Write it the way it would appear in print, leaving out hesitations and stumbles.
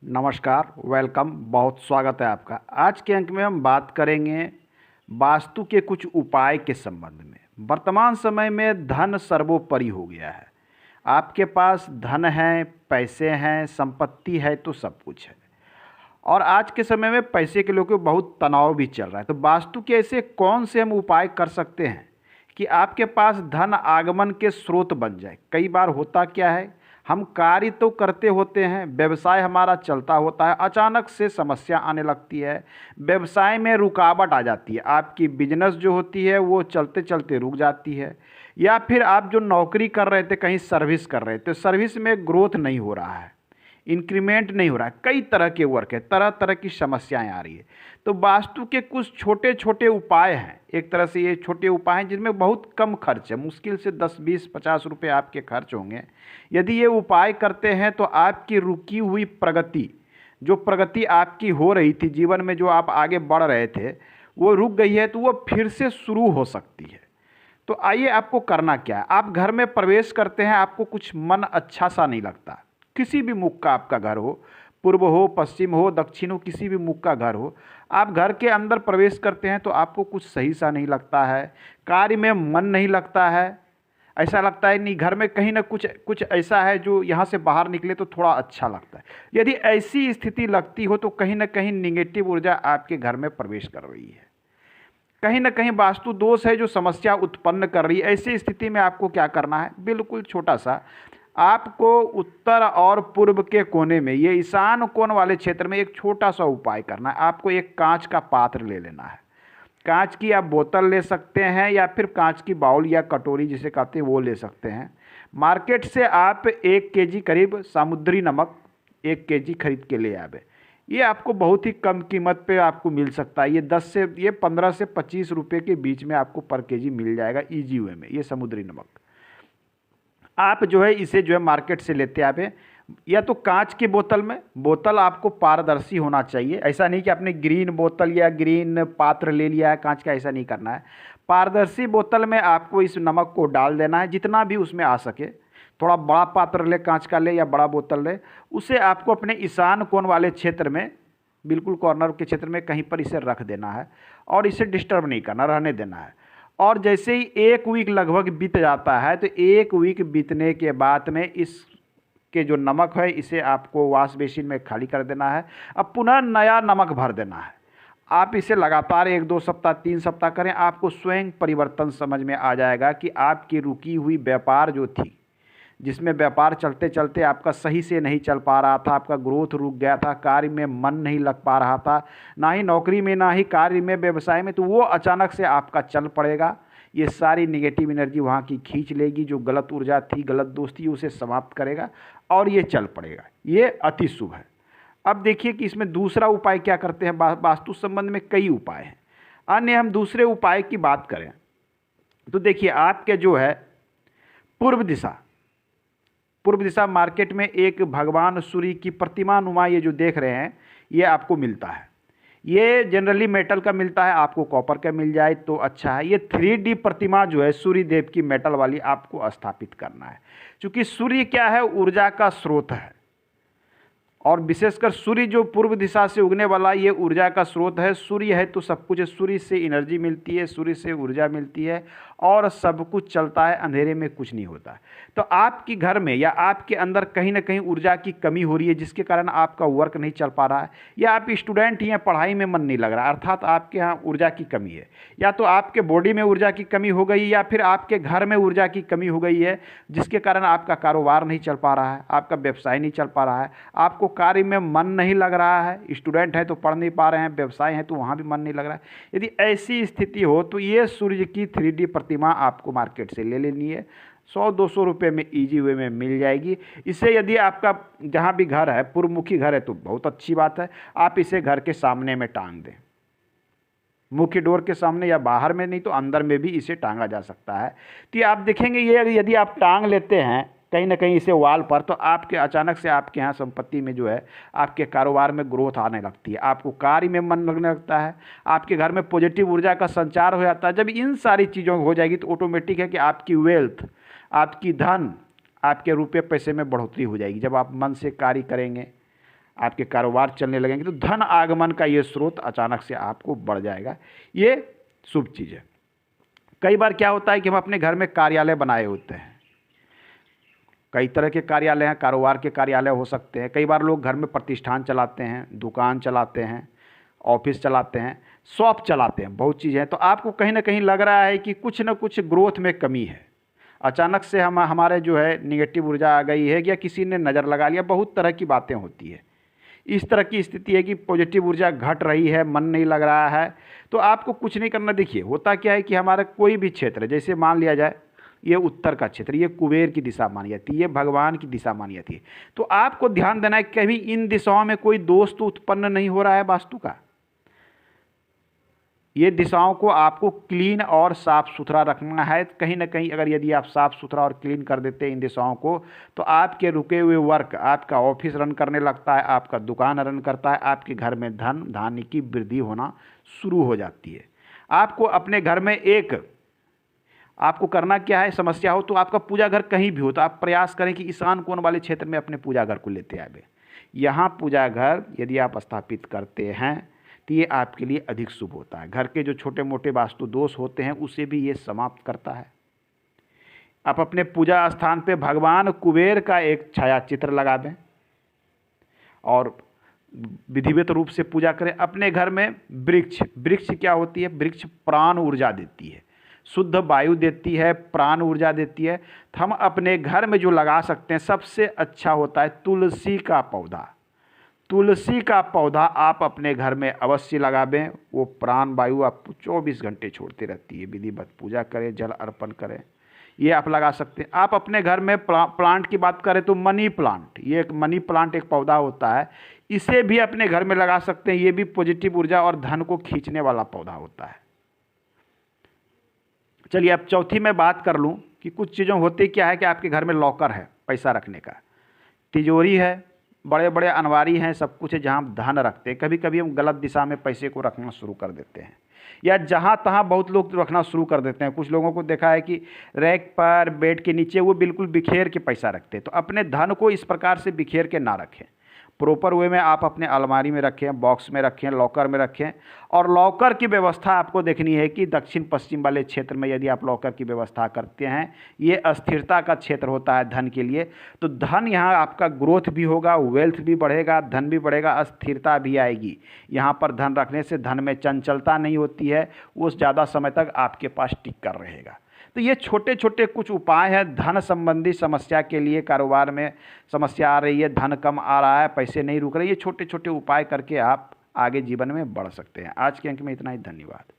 नमस्कार, वेलकम, बहुत स्वागत है आपका। आज के अंक में हम बात करेंगे वास्तु के कुछ उपाय के संबंध में। वर्तमान समय में धन सर्वोपरि हो गया है। आपके पास धन है, पैसे हैं, संपत्ति है तो सब कुछ है। और आज के समय में पैसे के लोगों को बहुत तनाव भी चल रहा है। तो वास्तु के ऐसे कौन से हम उपाय कर सकते हैं कि आपके पास धन आगमन के स्रोत बन जाए। कई बार होता क्या है, हम कार्य तो करते होते हैं, व्यवसाय हमारा चलता होता है, अचानक से समस्या आने लगती है, व्यवसाय में रुकावट आ जाती है, आपकी बिजनेस जो होती है वो चलते चलते रुक जाती है, या फिर आप जो नौकरी कर रहे थे, कहीं सर्विस कर रहे थे, सर्विस में ग्रोथ नहीं हो रहा है, इंक्रीमेंट नहीं हो रहा है, कई तरह के वर्क है, तरह तरह की समस्याएं आ रही है। तो वास्तु के कुछ छोटे छोटे उपाय हैं। एक तरह से ये छोटे उपाय हैं जिनमें बहुत कम खर्च है, मुश्किल से 10-20-50 रुपये आपके खर्च होंगे। यदि ये उपाय करते हैं तो आपकी रुकी हुई प्रगति, जो प्रगति आपकी हो रही थी जीवन में, जो आप आगे बढ़ रहे थे, वो रुक गई है तो वो फिर से शुरू हो सकती है। तो आइए, आपको करना क्या है। आप घर में प्रवेश करते हैं, आपको कुछ मन अच्छा सा नहीं लगता। किसी भी मुख का आपका घर हो, पूर्व हो, पश्चिम हो, दक्षिण हो, किसी भी मुख का घर हो, आप घर के अंदर प्रवेश करते हैं तो आपको कुछ सही सा नहीं लगता है, कार्य में मन नहीं लगता है। ऐसा लगता है नहीं, घर में कहीं ना कुछ कुछ ऐसा है जो यहाँ से बाहर निकले तो थोड़ा अच्छा लगता है। यदि ऐसी स्थिति लगती हो तो कहीं ना कहीं निगेटिव ऊर्जा आपके घर में प्रवेश कर रही है, कहीं ना कहीं वास्तु दोष है जो समस्या उत्पन्न कर रही है। ऐसी स्थिति में आपको क्या करना है, बिल्कुल छोटा सा, आपको उत्तर और पूर्व के कोने में, ये ईशान कोण वाले क्षेत्र में एक छोटा सा उपाय करना है। आपको एक कांच का पात्र ले लेना है। कांच की आप बोतल ले सकते हैं या फिर कांच की बाउल या कटोरी जिसे कहते हैं वो ले सकते हैं। मार्केट से आप 1 केजी करीब समुद्री नमक 1 केजी खरीद के ले आवे। ये आपको बहुत ही कम कीमत पे आपको मिल सकता है। ये 15 से 25 रुपये के बीच में आपको पर केजी मिल जाएगा ईजी वे में। ये समुद्री नमक आप जो है इसे जो है मार्केट से लेते आवे, या तो कांच की बोतल में। बोतल आपको पारदर्शी होना चाहिए। ऐसा नहीं कि आपने ग्रीन बोतल या ग्रीन पात्र ले लिया है कांच का, ऐसा नहीं करना है। पारदर्शी बोतल में आपको इस नमक को डाल देना है, जितना भी उसमें आ सके। थोड़ा बड़ा पात्र ले, कांच का ले या बड़ा बोतल ले, उसे आपको अपने ईशान कोण वाले क्षेत्र में, बिल्कुल कॉर्नर के क्षेत्र में कहीं पर इसे रख देना है और इसे डिस्टर्ब नहीं करना, रहने देना है। और जैसे ही 1 वीक लगभग बीत जाता है, तो 1 वीक बीतने के बाद में इस के जो नमक है इसे आपको वॉश बेसिन में खाली कर देना है। अब पुनः नया नमक भर देना है। आप इसे लगातार 1-2 सप्ताह 3 सप्ताह करें, आपको स्वयं परिवर्तन समझ में आ जाएगा कि आपकी रुकी हुई व्यापार जो थी, जिसमें व्यापार चलते चलते आपका सही से नहीं चल पा रहा था, आपका ग्रोथ रुक गया था, कार्य में मन नहीं लग पा रहा था, ना ही नौकरी में, ना ही कार्य में, व्यवसाय में, तो वो अचानक से आपका चल पड़ेगा। ये सारी निगेटिव एनर्जी वहाँ की खींच लेगी, जो गलत ऊर्जा थी, गलत दोस्ती, उसे समाप्त करेगा और ये चल पड़ेगा। ये अति शुभ है। अब देखिए कि इसमें दूसरा उपाय क्या करते हैं। वास्तु संबंध में कई उपाय हैं। अन्य हम दूसरे उपाय की बात करें तो देखिए, आपके जो है पूर्व दिशा, मार्केट में एक भगवान सूर्य की प्रतिमा नुमा ये जो देख रहे हैं, ये आपको मिलता है। ये जनरली मेटल का मिलता है, आपको कॉपर का मिल जाए तो अच्छा है। ये 3D प्रतिमा जो है सूर्य देव की मेटल वाली आपको स्थापित करना है। क्योंकि सूर्य क्या है, ऊर्जा का स्रोत है, और विशेषकर सूर्य जो पूर्व दिशा से उगने वाला, ये ऊर्जा का स्रोत है। सूर्य है तो सब कुछ है, सूर्य से एनर्जी मिलती है, सूर्य से ऊर्जा मिलती है और सब कुछ चलता है, अंधेरे में कुछ नहीं होता है। तो आपके घर में या आपके अंदर कहीं ना कहीं ऊर्जा की कमी हो रही है, जिसके कारण आपका वर्क नहीं चल पा रहा है, या आप स्टूडेंट ही हैं, पढ़ाई में मन नहीं लग रहा, अर्थात आपके यहाँ ऊर्जा की कमी है, या तो आपके बॉडी में ऊर्जा की कमी हो गई, या फिर आपके घर में ऊर्जा की कमी हो गई है, जिसके कारण आपका कारोबार नहीं चल पा रहा है, आपका व्यवसाय नहीं चल पा रहा है, आपको कार्य में मन नहीं लग रहा है, स्टूडेंट है तो पढ़ नहीं पा रहे हैं, व्यवसाय है तो वहाँ भी मन नहीं लग रहा है। यदि ऐसी स्थिति हो तो ये सूर्य की 3D प्रतिमा आपको मार्केट से ले लेनी है। 100-200 रुपये में ईजी वे में मिल जाएगी। इसे यदि आपका जहाँ भी घर है पूर्वमुखी घर है तो बहुत अच्छी बात है, आप इसे घर के सामने में टांग दें, मुख्य डोर के सामने या बाहर में, नहीं तो अंदर में भी इसे टांगा जा सकता है। तो आप देखेंगे ये यदि आप टांग लेते हैं कहीं ना कहीं इसे वॉल पर, तो आपके अचानक से आपके यहाँ संपत्ति में जो है, आपके कारोबार में ग्रोथ आने लगती है, आपको कार्य में मन लगने लगता है, आपके घर में पॉजिटिव ऊर्जा का संचार हो जाता है। जब इन सारी चीज़ों हो जाएगी तो ऑटोमेटिक है कि आपकी वेल्थ, आपकी धन, आपके रुपये पैसे में बढ़ोतरी हो जाएगी। जब आप मन से कार्य करेंगे, आपके कारोबार चलने लगेंगे तो धन आगमन का ये स्रोत अचानक से आपको बढ़ जाएगा। ये शुभ चीज़ है। कई बार क्या होता है कि हम अपने घर में कार्यालय बनाए होते हैं, कई तरह के कार्यालय हैं, कारोबार के कार्यालय हो सकते हैं। कई बार लोग घर में प्रतिष्ठान चलाते हैं, दुकान चलाते हैं, ऑफिस चलाते हैं, शॉप चलाते हैं, बहुत चीज़ें हैं। तो आपको कहीं ना कहीं लग रहा है कि कुछ ना कुछ ग्रोथ में कमी है, अचानक से हमारे जो है निगेटिव ऊर्जा आ गई है या किसी ने नज़र लगा लिया, बहुत तरह की बातें होती है। इस तरह की स्थिति है कि पॉजिटिव ऊर्जा घट रही है, मन नहीं लग रहा है, तो आपको कुछ नहीं करना। देखिए होता क्या है कि हमारा कोई भी क्षेत्र, जैसे मान लिया जाए ये उत्तर का क्षेत्र, ये कुबेर की दिशा मानी जाती है, ये भगवान की दिशा मानी जाती है, तो आपको ध्यान देना है कभी इन दिशाओं में कोई दोष तो उत्पन्न नहीं हो रहा है वास्तु का। ये दिशाओं को आपको क्लीन और साफ़ सुथरा रखना है। कहीं ना कहीं अगर यदि आप साफ़ सुथरा और क्लीन कर देते हैं इन दिशाओं को, तो आपके रुके हुए वर्क, आपका ऑफिस रन करने लगता है, आपका दुकान रन करता है, आपके घर में धन धान्य की वृद्धि होना शुरू हो जाती है। आपको अपने घर में आपको करना क्या है, समस्या हो तो आपका पूजा घर कहीं भी हो तो आप प्रयास करें कि ईशान कोण वाले क्षेत्र में अपने पूजा घर को लेते आए। यहाँ पूजा घर यदि आप स्थापित करते हैं तो ये आपके लिए अधिक शुभ होता है। घर के जो छोटे मोटे वास्तु दोष होते हैं उसे भी ये समाप्त करता है। आप अपने पूजा स्थान पे भगवान कुबेर का एक छाया चित्र लगा दें और विधिवत रूप से पूजा करें। अपने घर में वृक्ष क्या होती है, वृक्ष प्राण ऊर्जा देती है, शुद्ध वायु देती है, प्राण ऊर्जा देती है। तो हम अपने घर में जो लगा सकते हैं सबसे अच्छा होता है तुलसी का पौधा। तुलसी का पौधा आप अपने घर में अवश्य लगावें, वो प्राण वायु आपको 24 घंटे छोड़ती रहती है। विधिवत पूजा करें, जल अर्पण करें, ये आप लगा सकते हैं। आप अपने घर में प्लांट की बात करें तो मनी प्लांट, ये एक मनी प्लांट एक पौधा होता है, इसे भी अपने घर में लगा सकते हैं। ये भी पॉजिटिव ऊर्जा और धन को खींचने वाला पौधा होता है। चलिए अब चौथी मैं बात कर लूँ कि कुछ चीज़ों होती क्या है कि आपके घर में लॉकर है पैसा रखने का, तिजोरी है, बड़े बड़े अनवारी हैं, सब कुछ है जहाँ हम धन रखते हैं। कभी कभी हम गलत दिशा में पैसे को रखना शुरू कर देते हैं या जहाँ तहाँ बहुत लोग रखना शुरू कर देते हैं। कुछ लोगों को देखा है कि रैक पर, बेड के नीचे वो बिल्कुल बिखेर के पैसा रखते हैं। तो अपने धन को इस प्रकार से बिखेर के ना रखें, प्रॉपर वे में आप अपने अलमारी में रखें, बॉक्स में रखें, लॉकर में रखें। और लॉकर की व्यवस्था आपको देखनी है कि दक्षिण पश्चिम वाले क्षेत्र में यदि आप लॉकर की व्यवस्था करते हैं, ये अस्थिरता का क्षेत्र होता है धन के लिए, तो धन यहाँ आपका ग्रोथ भी होगा, वेल्थ भी बढ़ेगा, धन भी बढ़ेगा, अस्थिरता भी आएगी। यहाँ पर धन रखने से धन में चंचलता नहीं होती है, वो ज़्यादा समय तक आपके पास टिक कर रहेगा। तो ये छोटे छोटे कुछ उपाय हैं धन संबंधी समस्या के लिए। कारोबार में समस्या आ रही है, धन कम आ रहा है, पैसे नहीं रुक रहे, ये छोटे छोटे उपाय करके आप आगे जीवन में बढ़ सकते हैं। आज के अंक में इतना ही, धन्यवाद।